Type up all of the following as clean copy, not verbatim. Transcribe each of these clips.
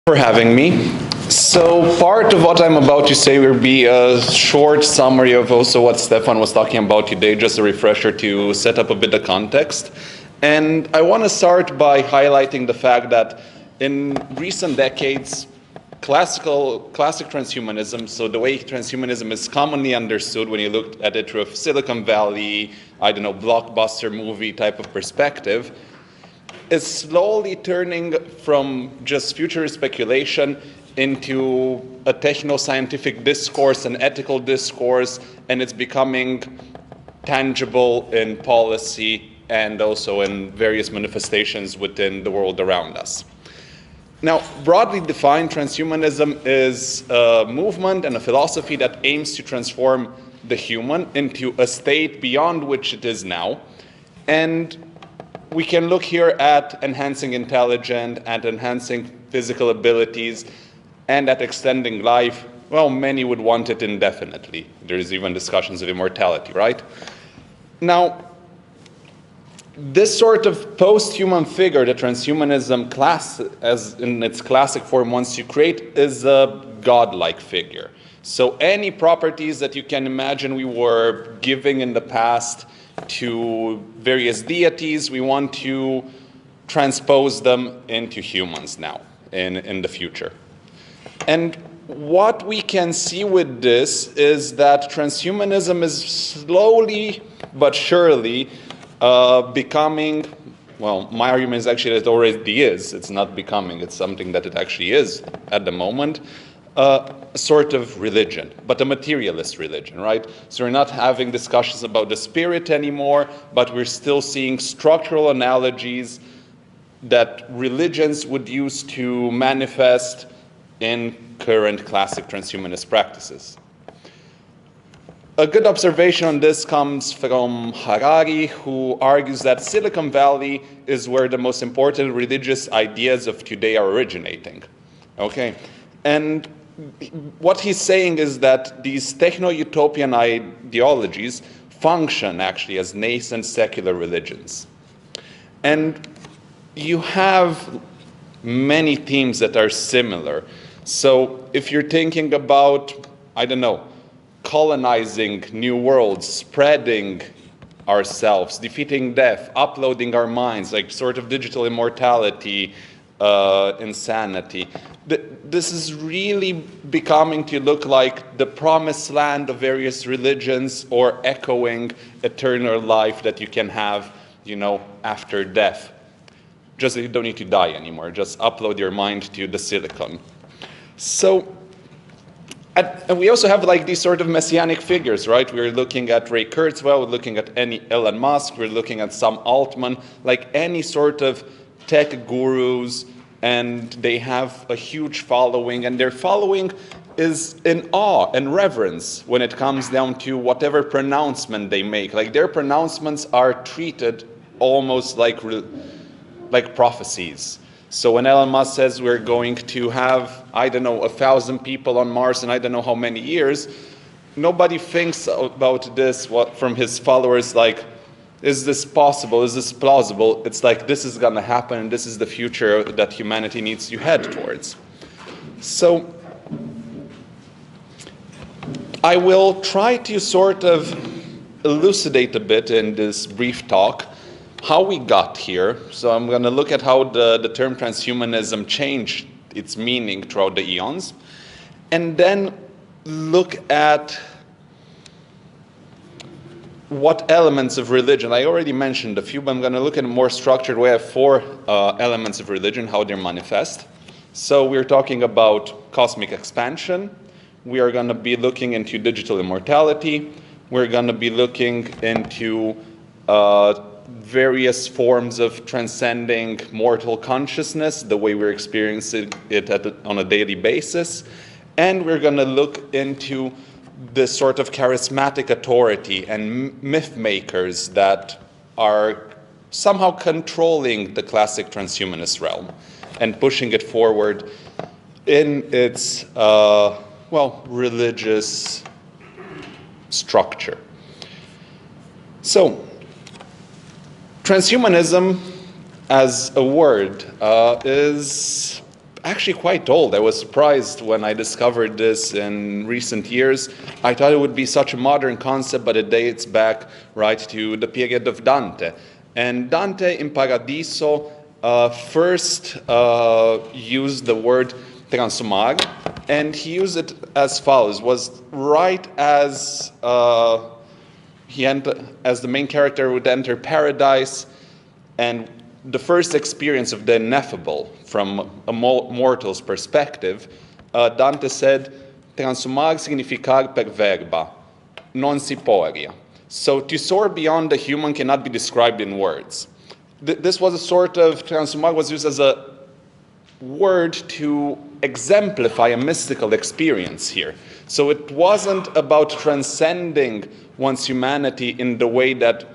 For having me. So part of what I'm about to say will be a short summary of also what Stefan was talking about today, just a refresher to set up a bit of context. And I want to start by highlighting the fact that in recent decades, classic transhumanism, so the way transhumanism is commonly understood when you look at it through a Silicon Valley, blockbuster movie type of perspective, is slowly turning from just future speculation into a techno-scientific discourse, an ethical discourse, and it's becoming tangible in policy and also in various manifestations within the world around us. Now, broadly defined, transhumanism is a movement and a philosophy that aims to transform the human into a state beyond which it is now. And we can look here at enhancing intelligence, at enhancing physical abilities, and at extending life. Well, many would want it indefinitely. There's even discussions of immortality, right? Now, this sort of post-human figure that transhumanism class, as in its classic form wants to create, is a godlike figure. So any properties that you can imagine we were giving in the past to various deities, we want to transpose them into humans now in the future. And what we can see with this is that transhumanism is slowly but surely becoming, well, my argument is actually that it already is. It's not becoming, it's something that it actually is at the moment. A sort of religion, but a materialist religion, right? So we're not having discussions about the spirit anymore, but we're still seeing structural analogies that religions would use to manifest in current classic transhumanist practices. A good observation on this comes from Harari, who argues that Silicon Valley is where the most important religious ideas of today are originating. Okay, and what he's saying is that these techno-utopian ideologies function actually as nascent secular religions. And you have many themes that are similar. So if you're thinking about, colonizing new worlds, spreading ourselves, defeating death, uploading our minds, like sort of digital immortality, insanity. This is really becoming to look like the promised land of various religions, or echoing eternal life that you can have, after death. Just that you don't need to die anymore. Just upload your mind to the silicon. So, and we also have these sort of messianic figures, right? We're looking at Ray Kurzweil, we're looking at Elon Musk, we're looking at Sam Altman, like any sort of tech gurus, and they have a huge following, and their following is in awe and reverence when it comes down to whatever pronouncement they make. Like their pronouncements are treated almost like prophecies. So when Elon Musk says we're going to have, 1,000 people on Mars in I don't know how many years, nobody thinks about this from his followers like, is this possible? Is this plausible? It's like, this is going to happen, and this is the future that humanity needs to head towards. So I will try to sort of elucidate a bit in this brief talk how we got here. So I'm going to look at how the term transhumanism changed its meaning throughout the eons, and then look at what elements of religion, I already mentioned a few, but I'm going to look in a more structured way at 4 elements of religion, how they manifest. So we're talking about cosmic expansion. We are going to be looking into digital immortality. We're going to be looking into various forms of transcending mortal consciousness, the way we're experiencing it on a daily basis. And we're going to look into this sort of charismatic authority and myth makers that are somehow controlling the classic transhumanist realm and pushing it forward in its, religious structure. So, transhumanism as a word actually quite old. I was surprised when I discovered this in recent years. I thought it would be such a modern concept, but it dates back right to the period of Dante. And Dante in Paradiso first used the word transumag, and he used it as follows. Was right as as the main character would enter paradise, and the first experience of the ineffable from a mortal's perspective, Dante said, transumag significar per verba, non si poria. So to soar beyond the human cannot be described in words. This was a sort of, transumag was used as a word to exemplify a mystical experience here. So it wasn't about transcending one's humanity in the way that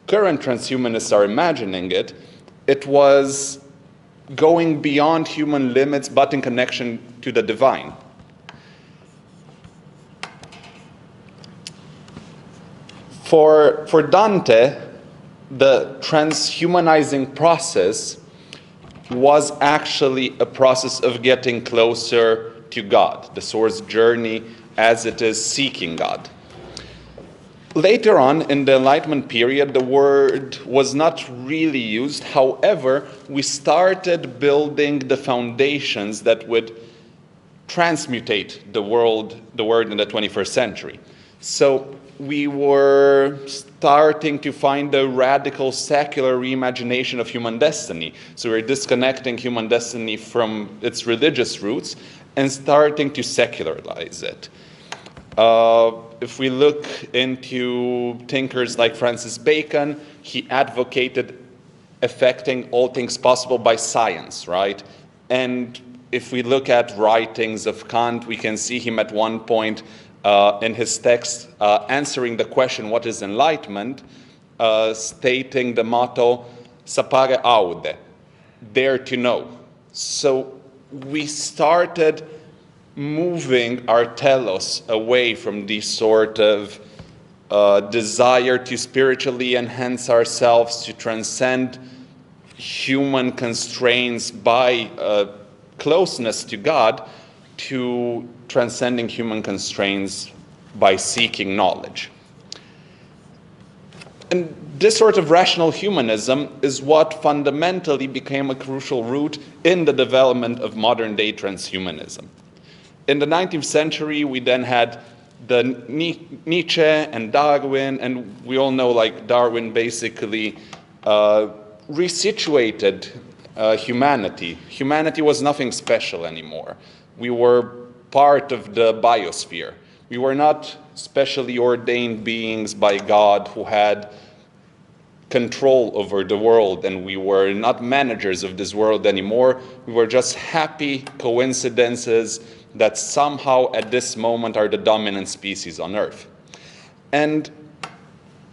current transhumanists are imagining it. It was going beyond human limits, but in connection to the divine. For Dante, the transhumanizing process was actually a process of getting closer to God, the soul's journey as it is seeking God. Later on, in the Enlightenment period, the word was not really used. However, we started building the foundations that would transmutate the word in the 21st century. So we were starting to find a radical secular reimagination of human destiny. So we're disconnecting human destiny from its religious roots and starting to secularize it. If we look into thinkers like Francis Bacon, he advocated affecting all things possible by science, right? And if we look at writings of Kant, we can see him at one point in his text answering the question, what is enlightenment, stating the motto, sapere aude, dare to know. So we started moving our telos away from this sort of desire to spiritually enhance ourselves, to transcend human constraints by closeness to God, to transcending human constraints by seeking knowledge. And this sort of rational humanism is what fundamentally became a crucial root in the development of modern-day transhumanism. In the 19th century, we then had the Nietzsche and Darwin, and we all know like Darwin basically resituated humanity. Humanity was nothing special anymore. We were part of the biosphere. We were not specially ordained beings by God who had control over the world, and we were not managers of this world anymore. We were just happy coincidences that somehow at this moment are the dominant species on Earth. And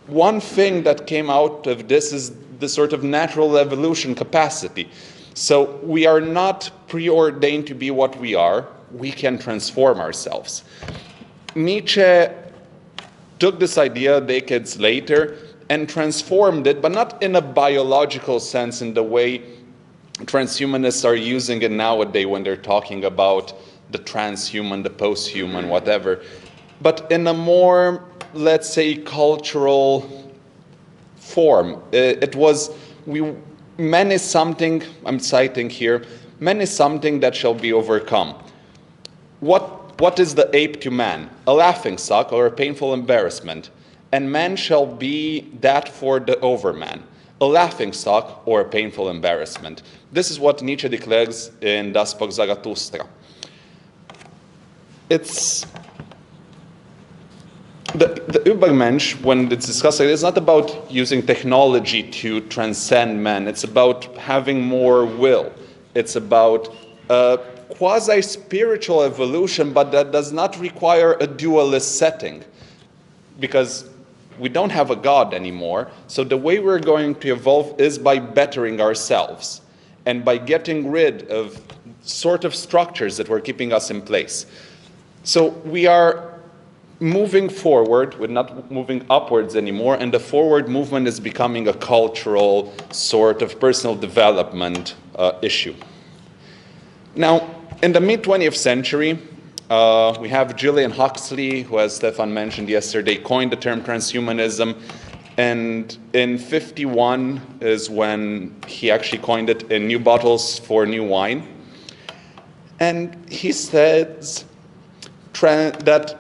one thing that came out of this is the sort of natural evolution capacity. So we are not preordained to be what we are. We can transform ourselves. Nietzsche took this idea decades later and transformed it, but not in a biological sense in the way transhumanists are using it nowadays when they're talking about the transhuman, the post-human, whatever, but in a more, let's say, cultural form. It was, man is something, I'm citing here, man is something that shall be overcome. What is the ape to man? A laughingstock or a painful embarrassment. And man shall be that for the overman, a laughingstock or a painful embarrassment. This is what Nietzsche declares in Das Volk Zarathustra. It's the Übermensch, when it's discussed, it's not about using technology to transcend man. It's about having more will. It's about quasi-spiritual evolution, but that does not require a dualist setting, because we don't have a God anymore. So the way we're going to evolve is by bettering ourselves and by getting rid of sort of structures that were keeping us in place. So we are moving forward, we're not moving upwards anymore, and the forward movement is becoming a cultural sort of personal development issue. Now, in the mid-20th century, we have Julian Huxley, who, as Stefan mentioned yesterday, coined the term transhumanism. And in 1951 is when he actually coined it in New Bottles for New Wine. And he says that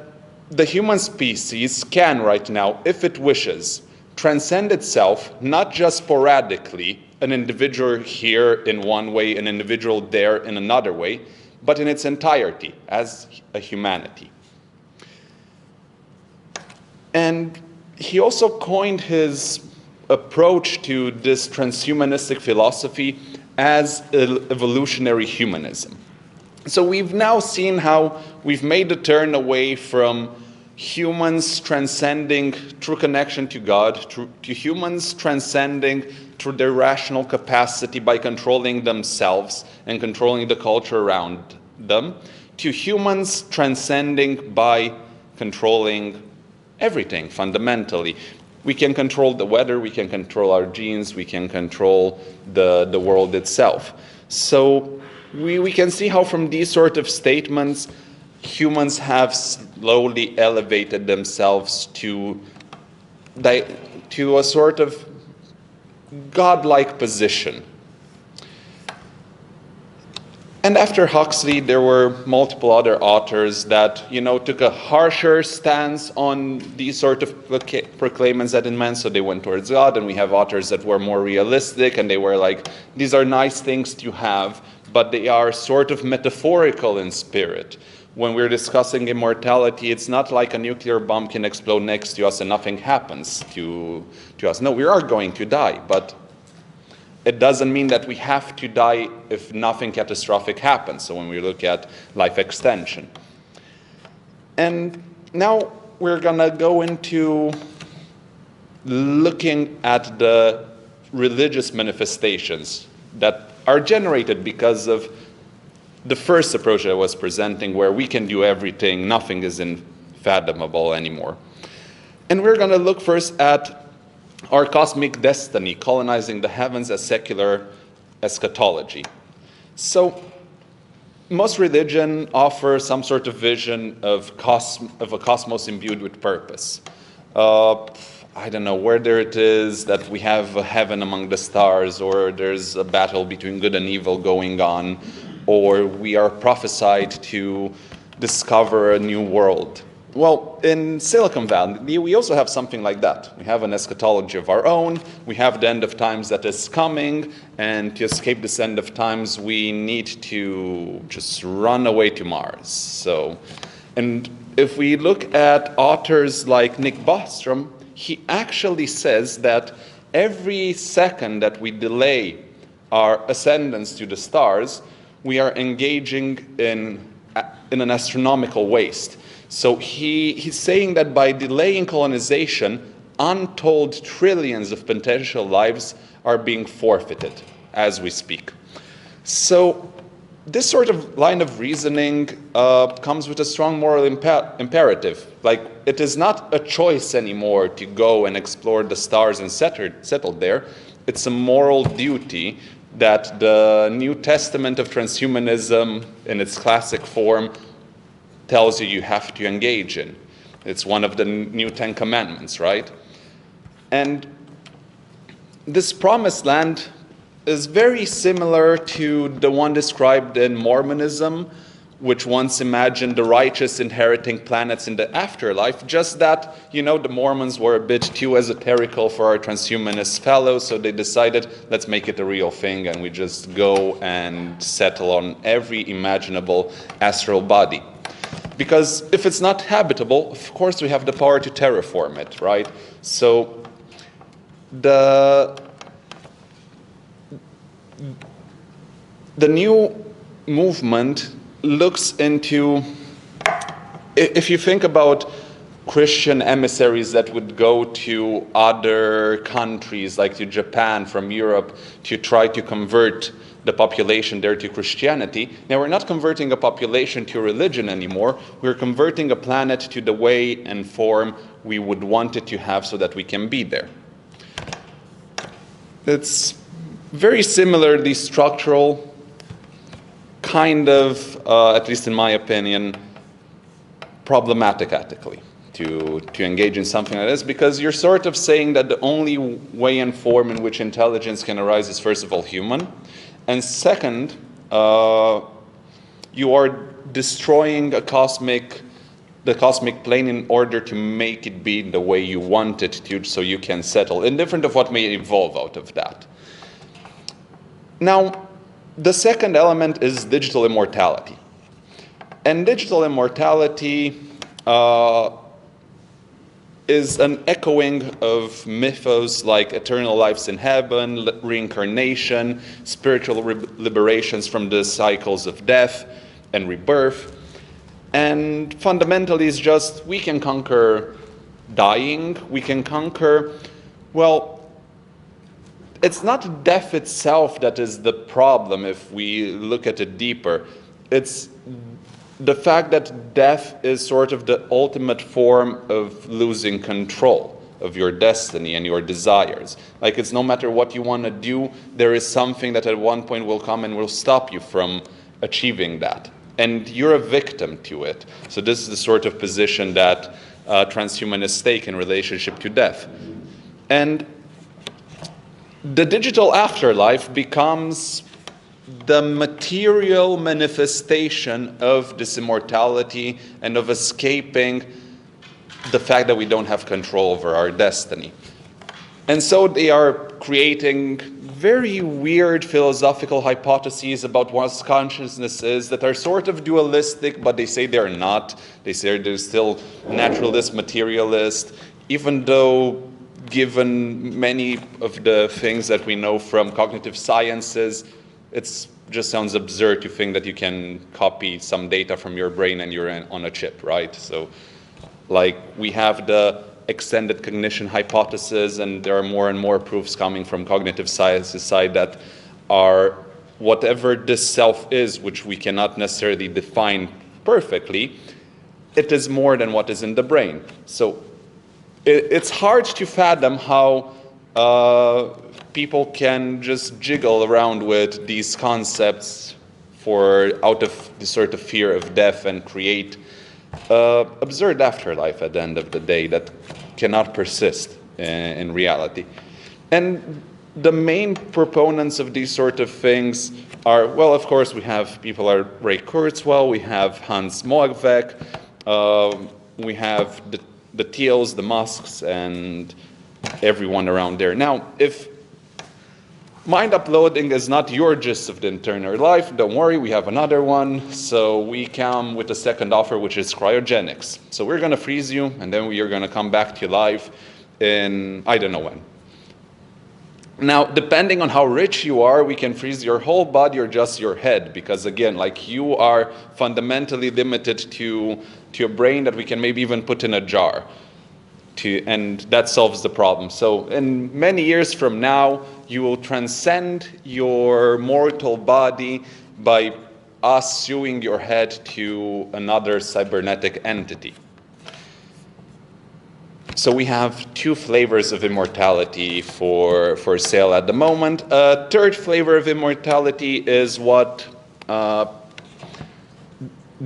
the human species can right now, if it wishes, transcend itself, not just sporadically, an individual here in one way, an individual there in another way, but in its entirety as a humanity. And he also coined his approach to this transhumanistic philosophy as evolutionary humanism. So we've now seen how we've made the turn away from humans transcending through connection to God, to humans transcending through their rational capacity by controlling themselves and controlling the culture around them, to humans transcending by controlling everything fundamentally. We can control the weather, we can control our genes, we can control the world itself. So we can see how from these sort of statements, humans have slowly elevated themselves to a sort of godlike position. And after Huxley, there were multiple other authors that, took a harsher stance on these sort of proclaimants that in man, so they went towards God. And we have authors that were more realistic, and they were like, these are nice things to have, but they are sort of metaphorical in spirit. When we're discussing immortality, it's not like a nuclear bomb can explode next to us and nothing happens to us. No, we are going to die, but it doesn't mean that we have to die if nothing catastrophic happens. So when we look at life extension. And now we're going to go into looking at the religious manifestations that are generated because of the first approach I was presenting, where we can do everything, nothing is unfathomable anymore. And we're going to look first at our cosmic destiny, colonizing the heavens as secular eschatology. So most religion offer some sort of vision of a cosmos imbued with purpose. I don't know, whether it is that we have a heaven among the stars, or there's a battle between good and evil going on, or we are prophesied to discover a new world. Well, in Silicon Valley, we also have something like that. We have an eschatology of our own. We have the end of times that is coming, and to escape this end of times, we need to just run away to Mars. And if we look at authors like Nick Bostrom, he actually says that every second that we delay our ascendance to the stars, we are engaging in an astronomical waste. So he's saying that by delaying colonization, untold trillions of potential lives are being forfeited as we speak. So this sort of line of reasoning comes with a strong moral imperative. Like, it is not a choice anymore to go and explore the stars and settle there. It's a moral duty that the New Testament of transhumanism in its classic form tells you have to engage in. It's one of the new 10 commandments, right? And this promised land is very similar to the one described in Mormonism, which once imagined the righteous inheriting planets in the afterlife, just that, the Mormons were a bit too esoterical for our transhumanist fellows, so they decided, let's make it a real thing, and we just go and settle on every imaginable astral body. Because if it's not habitable, of course we have the power to terraform it, right? So the new movement looks into, if you think about Christian emissaries that would go to other countries, like to Japan from Europe, to try to convert the population there to Christianity. Now, we're not converting a population to religion anymore. We're converting a planet to the way and form we would want it to have so that we can be there. It's very similarly structural kind of, at least in my opinion, problematic ethically to engage in something like this, because you're sort of saying that the only way and form in which intelligence can arise is first of all human, and second, you are destroying the cosmic plane in order to make it be the way you want it to, so you can settle, indifferent of what may evolve out of that. Now, the second element is digital immortality. And digital immortality is an echoing of mythos like eternal lives in heaven, reincarnation, spiritual liberations from the cycles of death and rebirth. And fundamentally, it's just we can conquer dying, we can conquer, well, it's not death itself that is the problem if we look at it deeper. It's the fact that death is sort of the ultimate form of losing control of your destiny and your desires. Like, it's no matter what you want to do, there is something that at one point will come and will stop you from achieving that. And you're a victim to it. So this is the sort of position that transhumanists take in relationship to death. And the digital afterlife becomes the material manifestation of this immortality and of escaping the fact that we don't have control over our destiny. And so they are creating very weird philosophical hypotheses about what consciousness is that are sort of dualistic, but they say they're not. They say they're still naturalist, materialist, even though given many of the things that we know from cognitive sciences, it just sounds absurd to think that you can copy some data from your brain and you're on a chip, right? So, like, we have the extended cognition hypothesis, and there are more and more proofs coming from cognitive sciences side that are whatever this self is, which we cannot necessarily define perfectly, it is more than what is in the brain. So it's hard to fathom how people can just jiggle around with these concepts out of the sort of fear of death and create absurd afterlife at the end of the day that cannot persist in reality. And the main proponents of these sort of things are, well, of course, we have people like Ray Kurzweil, we have Hans Moravec, we have the Thiels, the Musks, and everyone around there. Now, if mind uploading is not your gist of the internal life, don't worry, we have another one. So we come with a second offer, which is cryogenics. So we're going to freeze you, and then we are going to come back to life in I don't know when. Now, depending on how rich you are, we can freeze your whole body or just your head, because again, like, you are fundamentally limited to a brain that we can maybe even put in a jar. And that solves the problem. So in many years from now, you will transcend your mortal body by us sewing your head to another cybernetic entity. So we have two flavors of immortality for sale at the moment. A third flavor of immortality is what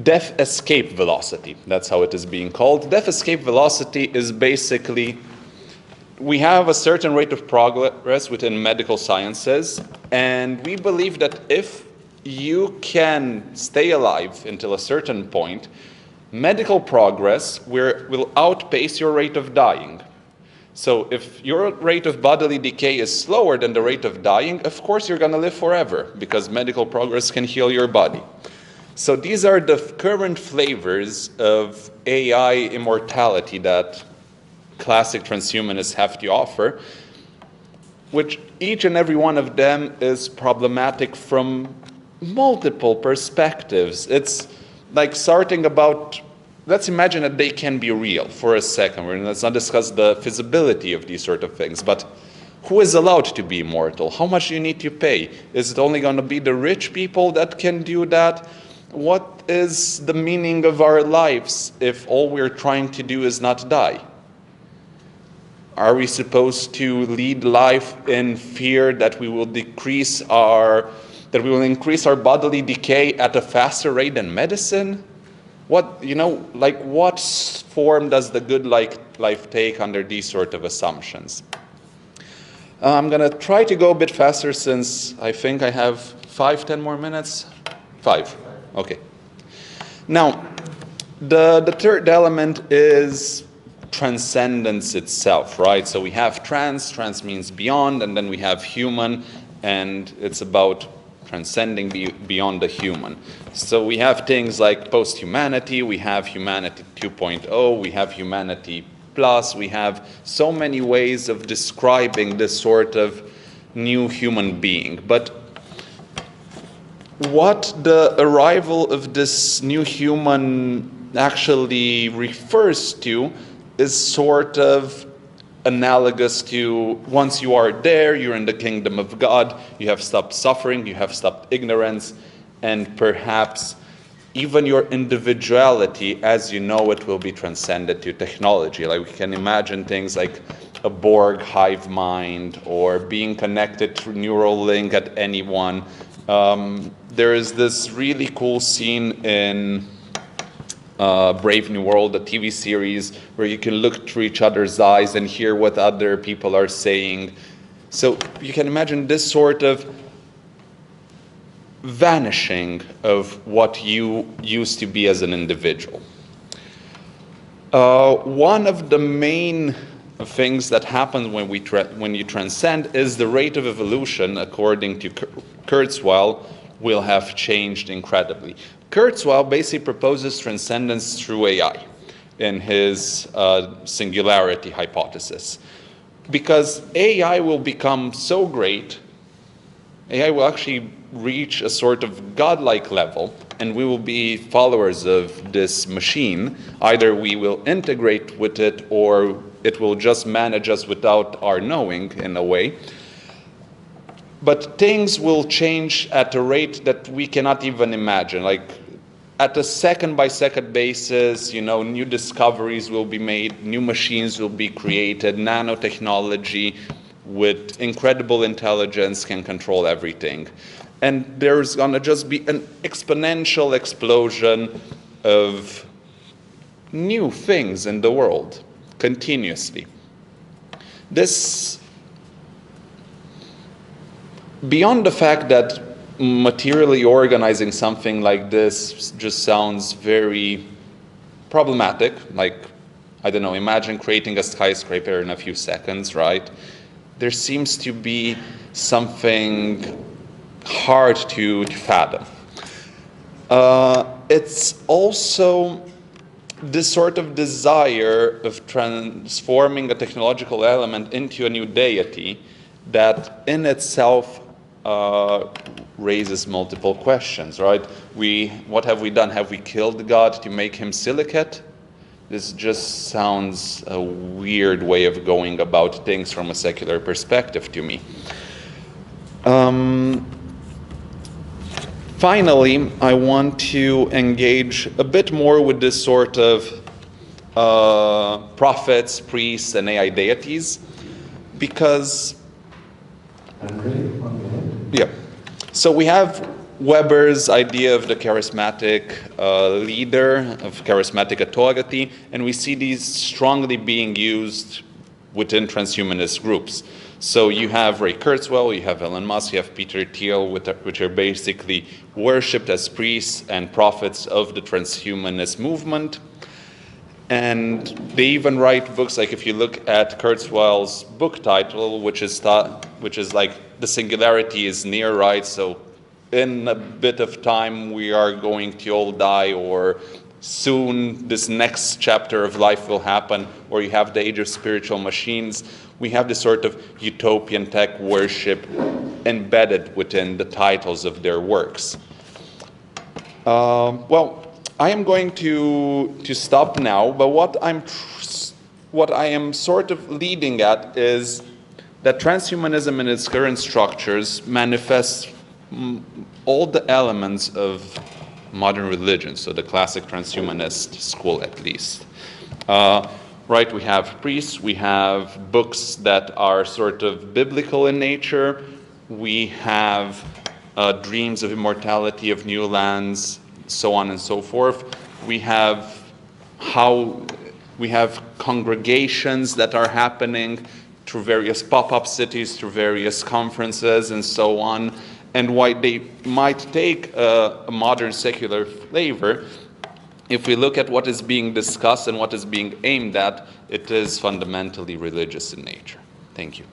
death escape velocity. That's how it is being called. Death escape velocity is basically, we have a certain rate of progress within medical sciences, and we believe that if you can stay alive until a certain point, medical progress will outpace your rate of dying. So if your rate of bodily decay is slower than the rate of dying, of course you're going to live forever, because medical progress can heal your body. So these are the current flavors of AI immortality that classic transhumanists have to offer, which each and every one of them is problematic from multiple perspectives. It's like starting about, let's imagine that they can be real for a second. Let's not discuss the feasibility of these sort of things, but who is allowed to be immortal? How much do you need to pay? Is it only going to be the rich people that can do that? What is the meaning of our lives if all we're trying to do is not die? Are we supposed to lead life in fear that we will decrease our that we will increase our bodily decay at a faster rate than medicine? What form does the good life take under these sort of assumptions? I'm going to try to go a bit faster since I think I have 5-10 more minutes. 5. Okay. Now, the third element is transcendence itself, right? So we have trans means beyond, and then we have human, and it's about transcending beyond the human. So we have things like post-humanity, we have humanity 2.0, we have humanity plus, we have so many ways of describing this sort of new human being. But what the arrival of this new human actually refers to is sort of analogous to once you are there, you're in the kingdom of God, you have stopped suffering, you have stopped ignorance, and perhaps even your individuality as you know it will be transcended to technology. Like we can imagine things like a Borg hive mind or being connected through neural link at anyone. There is this really cool scene in Brave New World, a TV series where you can look through each other's eyes and hear what other people are saying. So you can imagine this sort of vanishing of what you used to be as an individual. One of the main things that happens when you transcend is the rate of evolution, according to Kurzweil, will have changed incredibly. Kurzweil basically proposes transcendence through AI in his singularity hypothesis. Because AI will become so great, AI will actually reach a sort of godlike level, and we will be followers of this machine. Either we will integrate with it, or it will just manage us without our knowing, in a way. But things will change at a rate that we cannot even imagine. Like at a second-by-second basis, new discoveries will be made, new machines will be created, nanotechnology with incredible intelligence can control everything. And there's going to just be an exponential explosion of new things in the world, continuously. This, beyond the fact that materially organizing something like this just sounds very problematic, like, I don't know, imagine creating a skyscraper in a few seconds, right? There seems to be something hard to fathom. It's also this sort of desire of transforming a technological element into a new deity that in itself raises multiple questions, right? What have we done? Have we killed God to make him silicate? This just sounds a weird way of going about things from a secular perspective to me. Finally, I want to engage a bit more with this sort of prophets, priests, and AI deities, because yeah. So we have Weber's idea of the charismatic leader, of charismatic authority, and we see these strongly being used within transhumanist groups. So you have Ray Kurzweil, you have Elon Musk, you have Peter Thiel, which are basically worshipped as priests and prophets of the transhumanist movement. And they even write books, like if you look at Kurzweil's book title, which is like The Singularity is Near, right? So in a bit of time we are going to all die, or soon this next chapter of life will happen, or you have the age of spiritual machines. We have this sort of utopian tech worship embedded within the titles of their works. Well, I am going to stop now, but what I am sort of leading at is that transhumanism in its current structures manifests all the elements of modern religion, so the classic transhumanist school at least. Right, we have priests, we have books that are sort of biblical in nature, we have dreams of immortality, of new lands, so on and so forth. We have congregations that are happening through various pop-up cities, through various conferences and so on. And why they might take a modern secular flavor, if we look at what is being discussed and what is being aimed at, it is fundamentally religious in nature. Thank you.